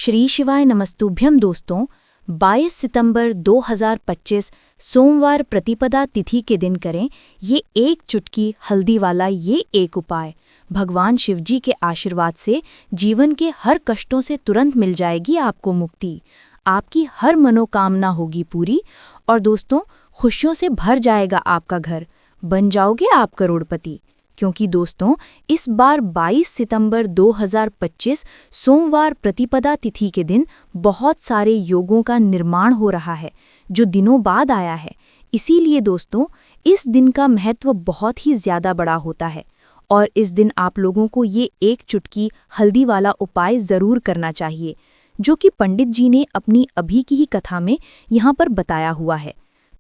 श्री शिवाय नमस्तुभ्यम दोस्तों। 22 सितंबर 2025 सोमवार प्रतिपदा तिथि के दिन करें ये एक चुटकी हल्दी वाला ये एक उपाय। भगवान शिवजी के आशीर्वाद से जीवन के हर कष्टों से तुरंत मिल जाएगी आपको मुक्ति। आपकी हर मनोकामना होगी पूरी और दोस्तों खुशियों से भर जाएगा आपका घर। बन जाओगे आप करोड़पति। क्योंकि दोस्तों इस बार 22 सितंबर 2025 सोमवार प्रतिपदा तिथि के दिन बहुत सारे योगों का निर्माण हो रहा है जो दिनों बाद आया है। इसीलिए दोस्तों इस दिन का महत्व बहुत ही ज़्यादा बड़ा होता है और इस दिन आप लोगों को ये एक चुटकी हल्दी वाला उपाय ज़रूर करना चाहिए जो कि पंडित जी ने अपनी अभी की ही कथा में यहाँ पर बताया हुआ है।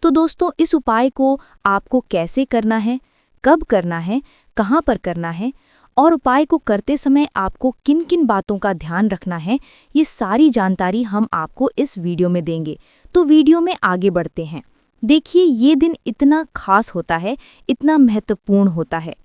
तो दोस्तों इस उपाय को आपको कैसे करना है, कब करना है, कहाँ पर करना है और उपाय को करते समय आपको किन किन बातों का ध्यान रखना है, ये सारी जानकारी हम आपको इस वीडियो में देंगे। तो वीडियो में आगे बढ़ते हैं। देखिए ये दिन इतना खास होता है, इतना महत्वपूर्ण होता है।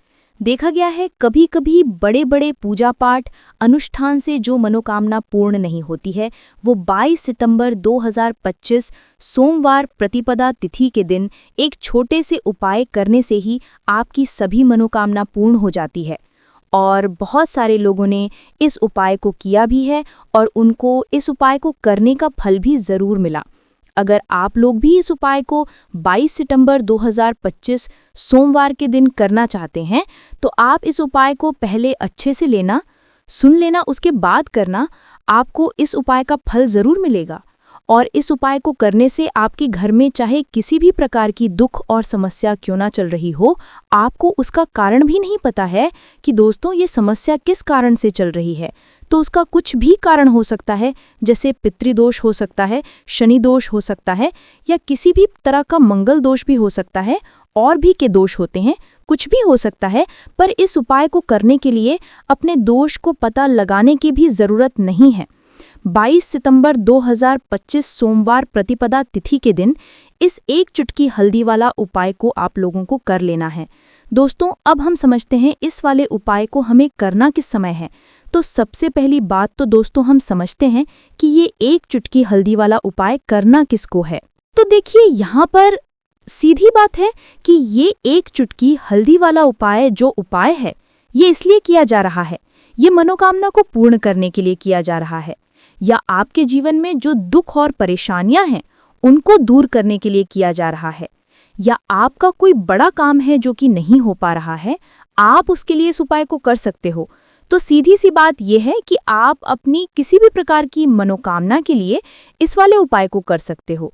देखा गया है कभी कभी बड़े बड़े पूजा पाठ अनुष्ठान से जो मनोकामना पूर्ण नहीं होती है वो 22 सितंबर 2025 सोमवार प्रतिपदा तिथि के दिन एक छोटे से उपाय करने से ही आपकी सभी मनोकामना पूर्ण हो जाती है। और बहुत सारे लोगों ने इस उपाय को किया भी है और उनको इस उपाय को करने का फल भी ज़रूर मिला। अगर आप लोग भी इस उपाय को 22 सितंबर 2025 सोमवार के दिन करना चाहते हैं तो आप इस उपाय को पहले अच्छे से सुन लेना, उसके बाद करना। आपको इस उपाय का फल ज़रूर मिलेगा और इस उपाय को करने से आपके घर में चाहे किसी भी प्रकार की दुख और समस्या क्यों ना चल रही हो, आपको उसका कारण भी नहीं पता है कि दोस्तों ये समस्या किस कारण से चल रही है, तो उसका कुछ भी कारण हो सकता है। जैसे पितृदोष हो सकता है, शनि दोष हो सकता है या किसी भी तरह का मंगल दोष भी हो सकता है, और भी के दोष होते हैं, कुछ भी हो सकता है। पर इस उपाय को करने के लिए अपने दोष को पता लगाने की भी ज़रूरत नहीं है। 22 सितंबर 2025 सोमवार प्रतिपदा तिथि के दिन इस एक चुटकी हल्दी वाला उपाय को आप लोगों को कर लेना है। दोस्तों अब हम समझते हैं इस वाले उपाय को हमें करना किस समय है। तो सबसे पहली बात तो दोस्तों हम समझते हैं कि ये एक चुटकी हल्दी वाला उपाय करना किसको है। तो देखिए यहाँ पर सीधी बात है कि ये एक चुटकी हल्दी वाला उपाय जो उपाय है ये इसलिए किया जा रहा है, ये मनोकामना को पूर्ण करने के लिए किया जा रहा है या आपके जीवन में जो दुख और परेशानियां हैं उनको दूर करने के लिए किया जा रहा है, या आपका कोई बड़ा काम है जो कि नहीं हो पा रहा है, आप उसके लिए इस उपाय को कर सकते हो। तो सीधी सी बात यह है कि आप अपनी किसी भी प्रकार की मनोकामना के लिए इस वाले उपाय को कर सकते हो।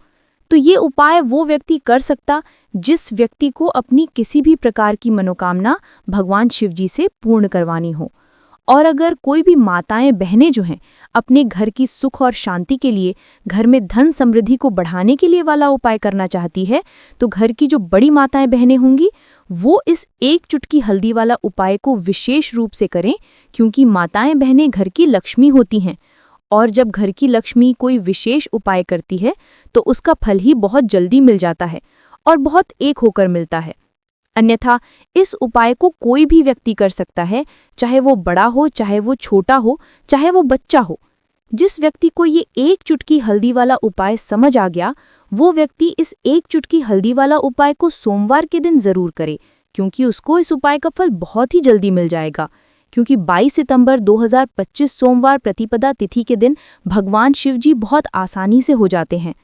तो ये उपाय वो व्यक्ति कर सकता जिस व्यक्ति को अपनी किसी भी प्रकार की मनोकामना भगवान शिवजी से पूर्ण करवानी हो। और अगर कोई भी माताएं बहनें जो हैं अपने घर की सुख और शांति के लिए, घर में धन समृद्धि को बढ़ाने के लिए वाला उपाय करना चाहती है, तो घर की जो बड़ी माताएं बहनें होंगी वो इस एक चुटकी हल्दी वाला उपाय को विशेष रूप से करें, क्योंकि माताएं बहनें घर की लक्ष्मी होती हैं और जब घर की लक्ष्मी कोई विशेष उपाय करती है तो उसका फल ही बहुत जल्दी मिल जाता है और बहुत एक होकर मिलता है। अन्यथा इस उपाय को कोई भी व्यक्ति कर सकता है, चाहे वो बड़ा हो, चाहे वो छोटा हो, चाहे वो बच्चा हो। जिस व्यक्ति को ये एक चुटकी हल्दी वाला उपाय समझ आ गया वो व्यक्ति इस एक चुटकी हल्दी वाला उपाय को सोमवार के दिन ज़रूर करे, क्योंकि उसको इस उपाय का फल बहुत ही जल्दी मिल जाएगा। क्योंकि 22 सितंबर 2025 सोमवार प्रतिपदा तिथि के दिन भगवान शिवजी बहुत आसानी से हो जाते हैं।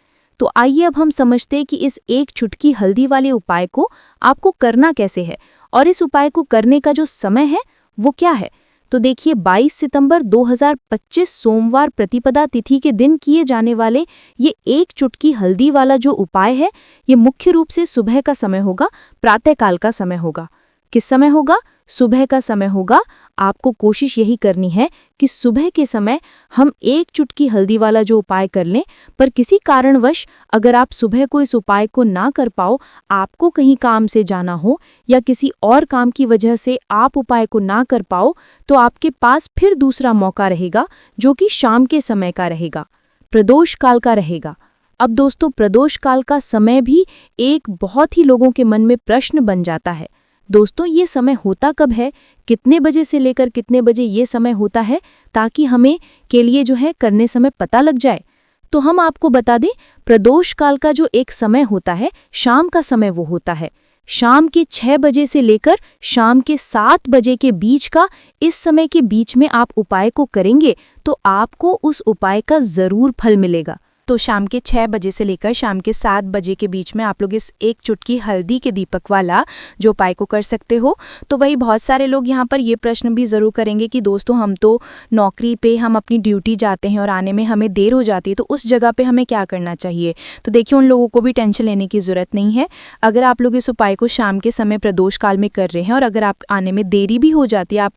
तो आइए अब हम समझते हैं कि इस एक चुटकी हल्दी वाले उपाय को आपको करना कैसे है और इस उपाय को करने का जो समय है वो क्या है। तो देखिए 22 सितंबर 2025 सोमवार प्रतिपदा तिथि के दिन किए जाने वाले ये एक चुटकी हल्दी वाला जो उपाय है ये मुख्य रूप से सुबह का समय होगा, प्रातःकाल का समय होगा। किस समय होगा? सुबह का समय होगा। आपको कोशिश यही करनी है कि सुबह के समय हम एक चुटकी हल्दी वाला जो उपाय कर लें। पर किसी कारणवश अगर आप सुबह को इस उपाय को ना कर पाओ, आपको कहीं काम से जाना हो या किसी और काम की वजह से आप उपाय को ना कर पाओ, तो आपके पास फिर दूसरा मौका रहेगा जो कि शाम के समय का रहेगा, प्रदोष काल का रहेगा। अब दोस्तों प्रदोष काल का समय भी एक बहुत ही लोगों के मन में प्रश्न बन जाता है। दोस्तों ये समय होता कब है, कितने बजे से लेकर कितने बजे ये समय होता है, ताकि हमें के लिए जो है करने समय पता लग जाए। तो हम आपको बता दें, प्रदोष काल का जो एक समय होता है, शाम का समय वो होता है। शाम के 6 बजे से लेकर शाम के 7 बजे के बीच का, इस समय के बीच में आप उपाय को करेंगे तो आपको उस उपाय का ज़रूर फल मिलेगा। तो शाम के 6 बजे से लेकर शाम के 7 बजे के बीच में आप लोग इस एक चुटकी हल्दी के दीपक वाला जो उपाय को कर सकते हो। तो वही बहुत सारे लोग यहाँ पर ये प्रश्न भी ज़रूर करेंगे कि दोस्तों हम तो नौकरी पे हम अपनी ड्यूटी जाते हैं और आने में हमें देर हो जाती है, तो उस जगह पे हमें क्या करना चाहिए। तो देखिए, उन लोगों को भी टेंशन लेने की ज़रूरत नहीं है। अगर आप लोग इस उपाय को शाम के समय प्रदोष काल में कर रहे हैं और अगर आप आने में देरी भी हो जाती है,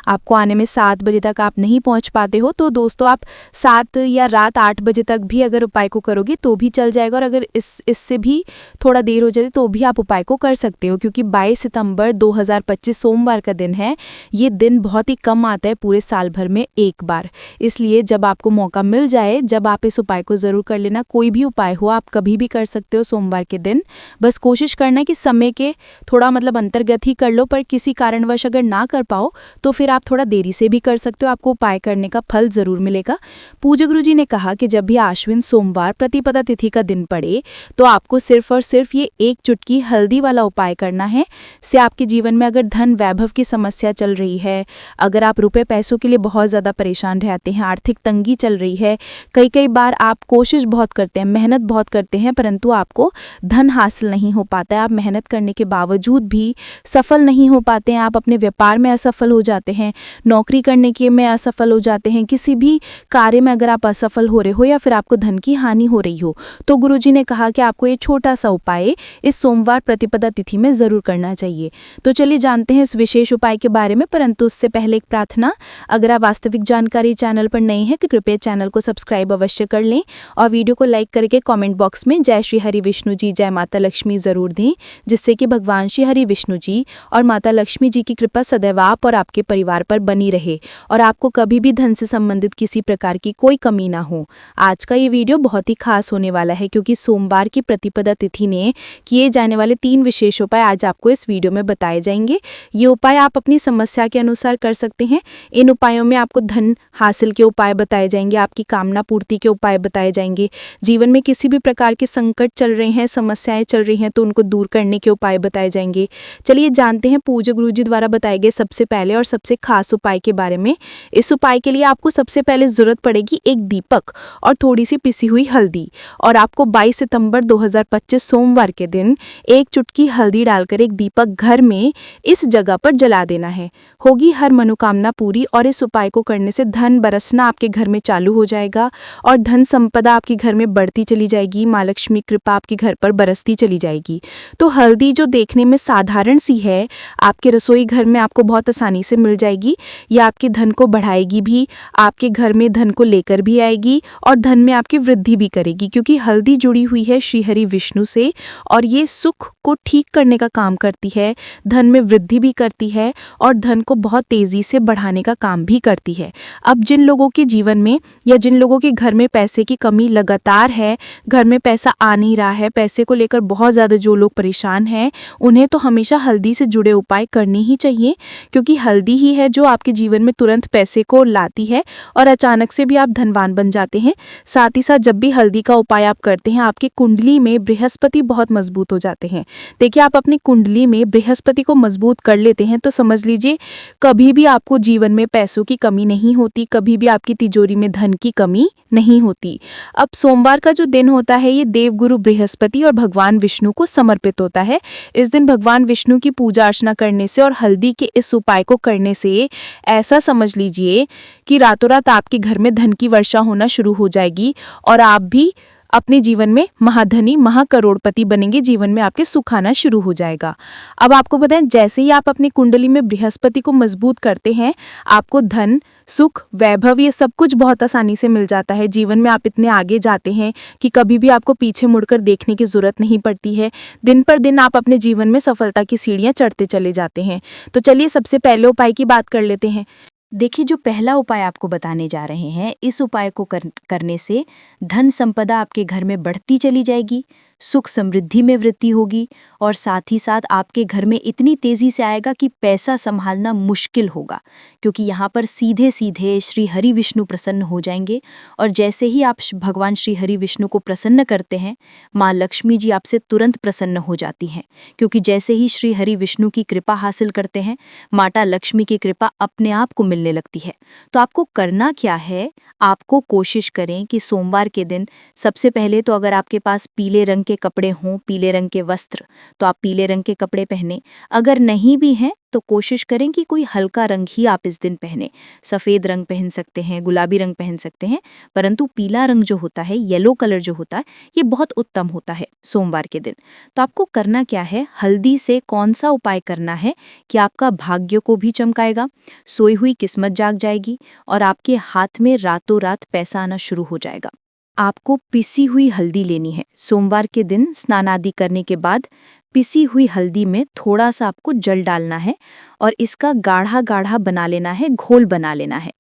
आपको आने में 7 बजे तक आप नहीं पहुँच पाते हो, तो दोस्तों आप 7 या रात 8 बजे तक भी अगर उपाय को करोगे तो भी चल जाएगा। और अगर इससे भी थोड़ा देर हो जाए तो भी आप उपाय को कर सकते हो, क्योंकि 22 सितंबर 2025 सोमवार का दिन है। ये दिन बहुत ही कम आता है पूरे साल भर में एक बार, इसलिए जब आपको मौका मिल जाए, जब आप इस उपाय को ज़रूर कर लेना। कोई भी उपाय हो आप कभी भी कर सकते हो सोमवार के दिन। बस कोशिश करना कि समय के थोड़ा अंतर्गत ही कर लो, पर किसी कारणवश अगर ना कर पाओ तो फिर आप थोड़ा देरी से भी कर सकते हो, आपको उपाय करने का फल ज़रूर मिलेगा। पूज्य गुरु जी ने कहा कि जब भी आश्विन सोमवार प्रतिपदा तिथि का दिन पड़े तो आपको सिर्फ और सिर्फ ये एक चुटकी हल्दी वाला उपाय करना है। से आपके जीवन में अगर धन वैभव की समस्या चल रही है, अगर आप रुपए पैसों के लिए बहुत ज़्यादा परेशान रहते हैं, आर्थिक तंगी चल रही है, कई बार आप कोशिश बहुत करते हैं, मेहनत बहुत करते हैं, परंतु आपको धन हासिल नहीं हो पाता है, आप मेहनत करने के बावजूद भी सफल नहीं हो पाते हैं, आप अपने व्यापार में असफल हो जाते हैं, नौकरी करने के में असफल हो जाते हैं, किसी भी कार्य में अगर आप असफल हो रहे हो या फिर आपको धन की हानि हो रही हो, तो गुरुजी ने कहा कि आपको ये छोटा सा उपाय इस सोमवार प्रतिपदा तिथि में ज़रूर करना चाहिए। तो चलिए जानते हैं इस विशेष उपाय के बारे में, परंतु उससे पहले एक प्रार्थना। अगर आप वास्तविक जानकारी चैनल पर नए हैं तो कृपया चैनल को सब्सक्राइब अवश्य कर लें और वीडियो को लाइक करके कमेंट बॉक्स में जय श्री हरि विष्णु जी, जय माता लक्ष्मी ज़रूर दें, जिससे कि भगवान श्री हरि विष्णु जी और माता लक्ष्मी जी की कृपा सदैव आप और आपके परिवार पर बनी रहे और आपको कभी भी धन से संबंधित किसी प्रकार की कोई कमी ना हो। आज का ये वीडियो बहुत ही खास होने वाला है, क्योंकि सोमवार की प्रतिपदा तिथि ने किए जाने वाले 3 विशेष उपाय आज आपको इस वीडियो में बताए जाएंगे। ये उपाय आप अपनी समस्या के अनुसार कर सकते हैं। इन उपायों में आपको धन हासिल के उपाय बताए जाएंगे, आपकी कामना पूर्ति के उपाय बताए जाएंगे, जीवन में किसी भी प्रकार के संकट चल रहे हैं, समस्याएं चल रही हैं तो उनको दूर करने के उपाय बताए जाएंगे। चलिए जानते हैं पूज्य गुरु जी द्वारा बताए गए सबसे पहले और सबसे खास उपाय के बारे में। इस उपाय के लिए आपको सबसे पहले जरूरत पड़ेगी एक दीपक और थोड़ी सी पिसी हुई हल्दी, और आपको 22 सितंबर 2025 सोमवार के दिन एक चुटकी हल्दी डालकर एक दीपक घर में इस जगह पर जला देना है। होगी हर मनोकामना पूरी, और इस उपाय को करने से धन बरसना आपके घर में चालू हो जाएगा और धन संपदा आपके घर में बढ़ती चली जाएगी, माँ लक्ष्मी कृपा आपके घर पर बरसती चली जाएगी। तो हल्दी जो देखने में साधारण सी है, आपके रसोई घर में आपको बहुत आसानी से मिल जाएगी। यह आपके धन को बढ़ाएगी भी, आपके घर में धन को लेकर भी आएगी और धन में आपकी वृद्धि भी करेगी, क्योंकि हल्दी जुड़ी हुई है श्री हरि विष्णु से और ये सुख को ठीक करने का काम करती है, धन में वृद्धि भी करती है और धन को बहुत तेजी से बढ़ाने का काम भी करती है। अब जिन लोगों के जीवन में या जिन लोगों के घर में पैसे की कमी लगातार है, घर में पैसा आ नहीं रहा है, पैसे को लेकर बहुत ज़्यादा जो लोग परेशान हैं, उन्हें तो हमेशा हल्दी से जुड़े उपाय करने ही चाहिए, क्योंकि हल्दी ही है जो आपके जीवन में तुरंत पैसे को लाती है और अचानक से भी आप धनवान बन जाते हैं। साथ ही साथ जब भी हल्दी का उपाय आप करते हैं, आपकी कुंडली में बृहस्पति बहुत मजबूत हो जाते हैं। देखिए, आप अपनी कुंडली में बृहस्पति को मजबूत कर लेते हैं तो समझ लीजिए कभी भी आपको जीवन में पैसों की कमी नहीं होती, कभी भी आपकी तिजोरी में धन की कमी नहीं होती। अब सोमवार का जो दिन होता है, ये देवगुरु बृहस्पति और भगवान विष्णु को समर्पित होता है। इस दिन भगवान विष्णु की पूजा अर्चना करने से और हल्दी के इस उपाय को करने से ऐसा समझ लीजिए कि रातों रात आपके घर में धन की वर्षा होना शुरू हो जाएगी और आप भी अपने जीवन में महाधनी महाकरोड़पति बनेंगे, जीवन में आपके सुख आना शुरू हो जाएगा। अब आपको बताएं, जैसे ही आप अपनी कुंडली में बृहस्पति को मजबूत करते हैं, आपको धन सुख वैभव ये सब कुछ बहुत आसानी से मिल जाता है। जीवन में आप इतने आगे जाते हैं कि कभी भी आपको पीछे मुड़कर देखने की जरूरत नहीं पड़ती है। दिन पर दिन आप अपने जीवन में सफलता की सीढ़ियां चढ़ते चले जाते हैं। तो चलिए सबसे पहले उपाय की बात कर लेते हैं। देखिए, जो पहला उपाय आपको बताने जा रहे हैं, इस उपाय को करने से धन संपदा आपके घर में बढ़ती चली जाएगी, सुख समृद्धि में वृद्धि होगी और साथ ही साथ आपके घर में इतनी तेज़ी से आएगा कि पैसा संभालना मुश्किल होगा, क्योंकि यहाँ पर सीधे सीधे श्री हरि विष्णु प्रसन्न हो जाएंगे। और जैसे ही आप भगवान श्री हरि विष्णु को प्रसन्न करते हैं, माँ लक्ष्मी जी आपसे तुरंत प्रसन्न हो जाती हैं, क्योंकि जैसे ही श्री हरि विष्णु की कृपा हासिल करते हैं, माता लक्ष्मी की कृपा अपने आप को मिलने लगती है। तो आपको करना क्या है, आपको कोशिश करें कि सोमवार के दिन सबसे पहले तो अगर आपके पास पीले रंग के कपड़े हों, पीले रंग के वस्त्र, तो आप पीले रंग के कपड़े पहने। अगर नहीं भी हैं तो कोशिश करें कि कोई हल्का रंग ही आप इस दिन पहने। सफ़ेद रंग पहन सकते हैं, गुलाबी रंग पहन सकते हैं, परंतु पीला रंग जो होता है, येलो कलर जो होता है, ये बहुत उत्तम होता है सोमवार के दिन। तो आपको करना क्या है, हल्दी से कौन सा उपाय करना है कि आपका भाग्य को भी चमकाएगा, सोई हुई किस्मत जाग जाएगी और आपके हाथ में रातों रात पैसा आना शुरू हो जाएगा। आपको पिसी हुई हल्दी लेनी है। सोमवार के दिन स्नान आदि करने के बाद पिसी हुई हल्दी में थोड़ा सा आपको जल डालना है और इसका गाढ़ा गाढ़ा बना लेना है, घोल बना लेना है।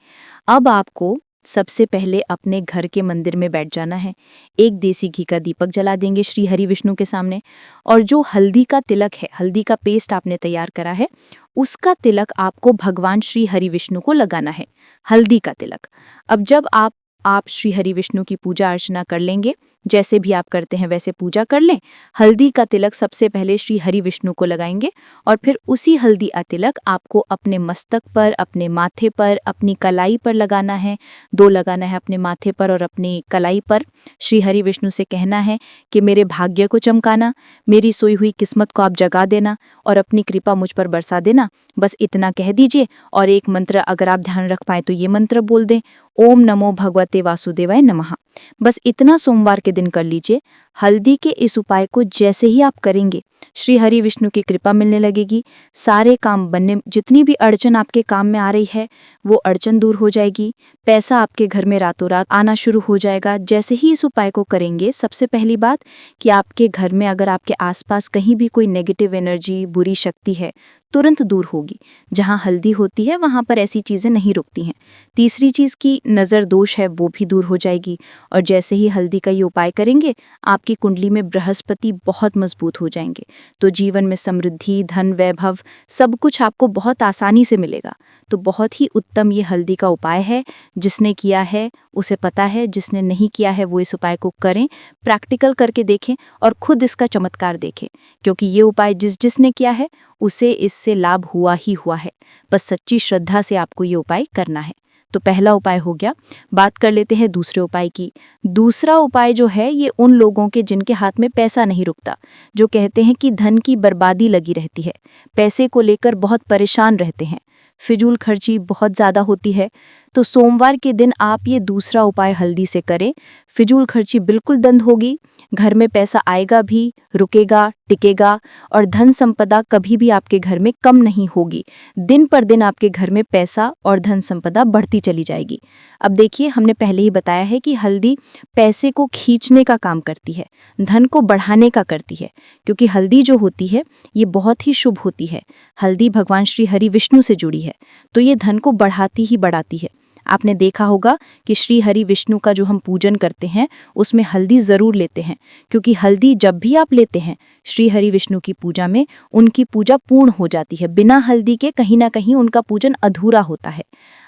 अब आपको सबसे पहले अपने घर के मंदिर में बैठ जाना है। एक देसी घी का दीपक जला देंगे श्री हरि विष्णु के सामने, और जो हल्दी का तिलक है, हल्दी का पेस्ट आपने तैयार करा है, उसका तिलक आपको भगवान श्री हरि विष्णु को लगाना है, हल्दी का तिलक। अब जब आप श्री हरि विष्णु की पूजा अर्चना कर लेंगे, जैसे भी आप करते हैं वैसे पूजा कर लें। हल्दी का तिलक सबसे पहले श्री हरि विष्णु को लगाएंगे और फिर उसी हल्दी का तिलक आपको अपने मस्तक पर, अपने माथे पर, अपनी कलाई पर लगाना है। 2 लगाना है, अपने माथे पर और अपनी कलाई पर। श्री हरि विष्णु से कहना है कि मेरे भाग्य को चमकाना, मेरी सोई हुई किस्मत को आप जगा देना और अपनी कृपा मुझ पर बरसा देना। बस इतना कह दीजिए। और एक मंत्र अगर आप ध्यान रख पाए तो ये मंत्र बोल दें, ओम नमो भगवते वासुदेवाय नमः। बस इतना सोमवार के दिन कर लीजिए। हल्दी के इस उपाय को जैसे ही आप करेंगे, श्री हरि विष्णु की कृपा मिलने लगेगी। सारे काम बनने, जितनी भी अड़चन आपके काम में आ रही है वो अड़चन दूर हो जाएगी। पैसा आपके घर में रातों रात आना शुरू हो जाएगा। जैसे ही इस उपाय को करेंगे, सबसे पहली बात कि आपके घर में अगर आपके आसपास कहीं भी कोई नेगेटिव एनर्जी, बुरी शक्ति है, तुरंत दूर होगी। जहाँ हल्दी होती है वहाँ पर ऐसी चीज़ें नहीं रुकती हैं। तीसरी चीज़ की नज़र दोष है वो भी दूर हो जाएगी। और जैसे ही हल्दी का ये उपाय करेंगे, आपकी कुंडली में बृहस्पति बहुत मजबूत हो जाएंगे। तो जीवन में समृद्धि, धन, वैभव सब कुछ आपको बहुत आसानी से मिलेगा। तो बहुत ही उत्तम ये हल्दी का उपाय है। जिसने किया है उसे पता है, जिसने नहीं किया है वो इस उपाय को करें, प्रैक्टिकल करके देखें और खुद इसका चमत्कार देखें, क्योंकि ये उपाय जिसने किया है उसे इससे लाभ हुआ ही हुआ है। बस सच्ची श्रद्धा से आपको ये उपाय करना है। तो पहला उपाय हो गया। बात कर लेते हैं दूसरे उपाय की। दूसरा उपाय जो है ये उन लोगों के जिनके हाथ में पैसा नहीं रुकता, जो कहते हैं कि धन की बर्बादी लगी रहती है, पैसे को लेकर बहुत परेशान रहते हैं, फिजूल खर्ची बहुत ज़्यादा होती है। तो सोमवार के दिन आप ये दूसरा उपाय हल्दी से करें। फिजूल खर्ची बिल्कुल बंद होगी, घर में पैसा आएगा भी, रुकेगा, टिकेगा और धन संपदा कभी भी आपके घर में कम नहीं होगी। दिन पर दिन आपके घर में पैसा और धन संपदा बढ़ती चली जाएगी। अब देखिए, हमने पहले ही बताया है कि हल्दी पैसे को खींचने का काम करती है, धन को बढ़ाने का करती है, क्योंकि हल्दी जो होती है ये बहुत ही शुभ होती है। हल्दी भगवान श्री हरि विष्णु से जुड़ी है, तो ये धन को बढ़ाती ही बढ़ाती है। आपने देखा होगा कि श्री हरि विष्णु का जो हम पूजन करते हैं उसमें हल्दी ज़रूर लेते हैं, क्योंकि हल्दी जब भी आप लेते हैं श्री हरि विष्णु की पूजा में, उनकी पूजा पूर्ण हो जाती है। बिना हल्दी के कहीं ना कहीं उनका पूजन अधूरा होता है।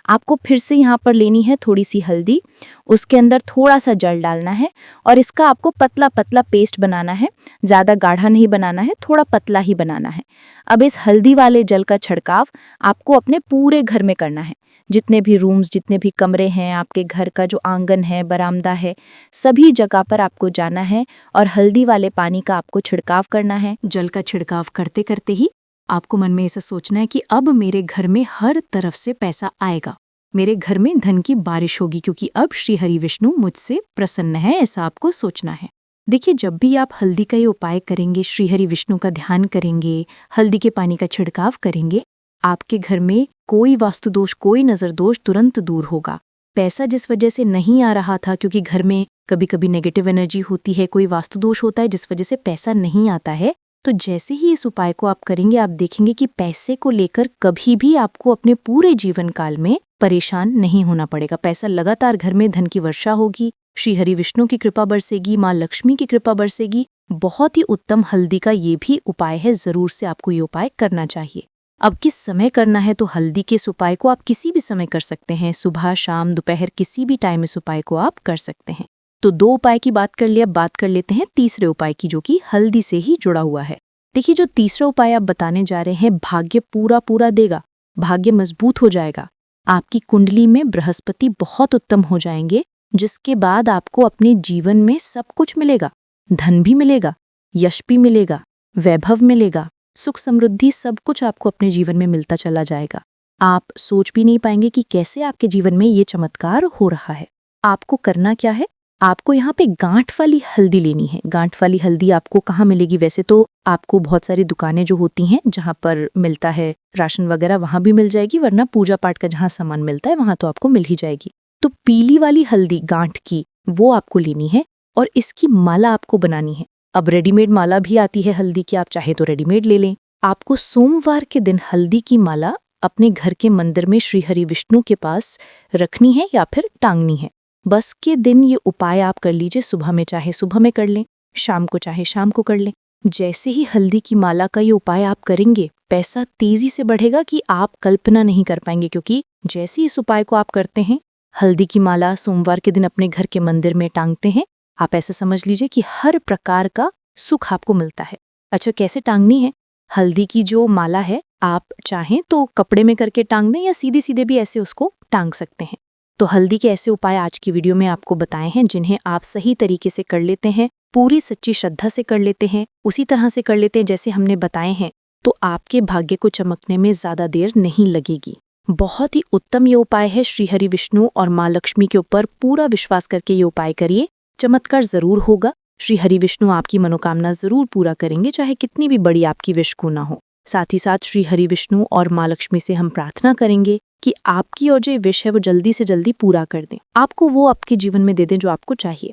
आपको फिर से यहाँ पर लेनी है थोड़ी सी हल्दी, उसके अंदर थोड़ा सा जल डालना है और इसका आपको पतला पतला पेस्ट बनाना है। ज़्यादा गाढ़ा नहीं बनाना है, थोड़ा पतला ही बनाना है। अब इस हल्दी वाले जल का छिड़काव आपको अपने पूरे घर में करना है। जितने भी रूम्स, जितने भी कमरे हैं, आपके घर का जो आंगन है, बरामदा है, सभी जगह पर आपको जाना है और हल्दी वाले पानी का आपको छिड़काव करना है। जल का छिड़काव करते करते ही आपको मन में ऐसा सोचना है कि अब मेरे घर में हर तरफ से पैसा आएगा, मेरे घर में धन की बारिश होगी, क्योंकि अब श्री हरि विष्णु मुझसे प्रसन्न है, ऐसा आपको सोचना है। देखिए, जब भी आप हल्दी का ये उपाय करेंगे, श्री हरि विष्णु का ध्यान करेंगे, हल्दी के पानी का छिड़काव करेंगे, आपके घर में कोई वास्तु दोष, कोई नज़र दोष तुरंत दूर होगा। पैसा जिस वजह से नहीं आ रहा था, क्योंकि घर में कभी कभी नेगेटिव एनर्जी होती है, कोई वास्तु दोष होता है जिस वजह से पैसा नहीं आता है, तो जैसे ही इस उपाय को आप करेंगे, आप देखेंगे कि पैसे को लेकर कभी भी आपको अपने पूरे जीवन काल में परेशान नहीं होना पड़ेगा। पैसा लगातार घर में, धन की वर्षा होगी, श्री हरि विष्णु की कृपा बरसेगी, माँ लक्ष्मी की कृपा बरसेगी, बहुत ही उत्तम हल्दी का ये भी उपाय है, ज़रूर से आपको ये उपाय करना चाहिए। अब किस समय करना है, तो हल्दी के इस उपाय को आप किसी भी समय कर सकते हैं, सुबह, शाम, दोपहर, किसी भी टाइम इस उपाय को आप कर सकते हैं। तो 2 उपाय की बात कर लिया, अब बात कर लेते हैं तीसरे उपाय की, जो कि हल्दी से ही जुड़ा हुआ है। देखिए, जो तीसरा उपाय आप बताने जा रहे हैं, भाग्य पूरा देगा, भाग्य मजबूत हो जाएगा, आपकी कुंडली में बृहस्पति बहुत उत्तम हो जाएंगे, जिसके बाद आपको अपने जीवन में सब कुछ मिलेगा, धन भी मिलेगा, यश भी मिलेगा, वैभव मिलेगा, सुख समृद्धि, सब कुछ आपको अपने जीवन में मिलता चला जाएगा। आप सोच भी नहीं पाएंगे कि कैसे आपके जीवन में ये चमत्कार हो रहा है। आपको करना क्या है, आपको यहाँ पे गांठ वाली हल्दी लेनी है। गांठ वाली हल्दी आपको कहाँ मिलेगी? वैसे तो आपको बहुत सारी दुकानें जो होती हैं जहाँ पर मिलता है राशन वगैरह, वहाँ भी मिल जाएगी, वरना पूजा पाठ का जहाँ सामान मिलता है वहाँ तो आपको मिल ही जाएगी। तो पीली वाली हल्दी गांठ की, वो आपको लेनी है और इसकी माला आपको बनानी है। अब रेडीमेड माला भी आती है हल्दी की, आप चाहे तो रेडीमेड ले लें। आपको सोमवार के दिन हल्दी की माला अपने घर के मंदिर में श्री हरि विष्णु के पास रखनी है या फिर टांगनी है। बस के दिन ये उपाय आप कर लीजिए, सुबह में चाहे सुबह में कर लें, शाम को चाहे शाम को कर लें। जैसे ही हल्दी की माला का ये उपाय आप करेंगे, पैसा तेजी से बढ़ेगा कि आप कल्पना नहीं कर पाएंगे, क्योंकि जैसे ही इस उपाय को आप करते हैं, हल्दी की माला सोमवार के दिन अपने घर के मंदिर में टांगते हैं, आप ऐसा समझ लीजिए कि हर प्रकार का सुख आपको मिलता है। अच्छा, कैसे टांगनी है? हल्दी की जो माला है, आप चाहें तो कपड़े में करके टांग दें या सीधे सीधे भी ऐसे उसको टांग सकते हैं। तो हल्दी के ऐसे उपाय आज की वीडियो में आपको बताए हैं, जिन्हें आप सही तरीके से कर लेते हैं, पूरी सच्ची श्रद्धा से कर लेते हैं, उसी तरह से कर लेते हैं जैसे हमने बताए हैं, तो आपके भाग्य को चमकने में ज्यादा देर नहीं लगेगी। बहुत ही उत्तम ये उपाय है। श्री हरि विष्णु और माँ लक्ष्मी के ऊपर पूरा विश्वास करके ये उपाय करिए, चमत्कार जरूर होगा। श्री हरि विष्णु आपकी मनोकामना जरूर पूरा करेंगे, चाहे कितनी भी बड़ी आपकी विश क्यों ना हो। साथ ही साथ श्री हरि विष्णु और माँ लक्ष्मी से हम प्रार्थना करेंगे कि आपकी और जो विश है वो जल्दी से जल्दी पूरा कर दें, आपको वो आपके जीवन में दे दें जो आपको चाहिए।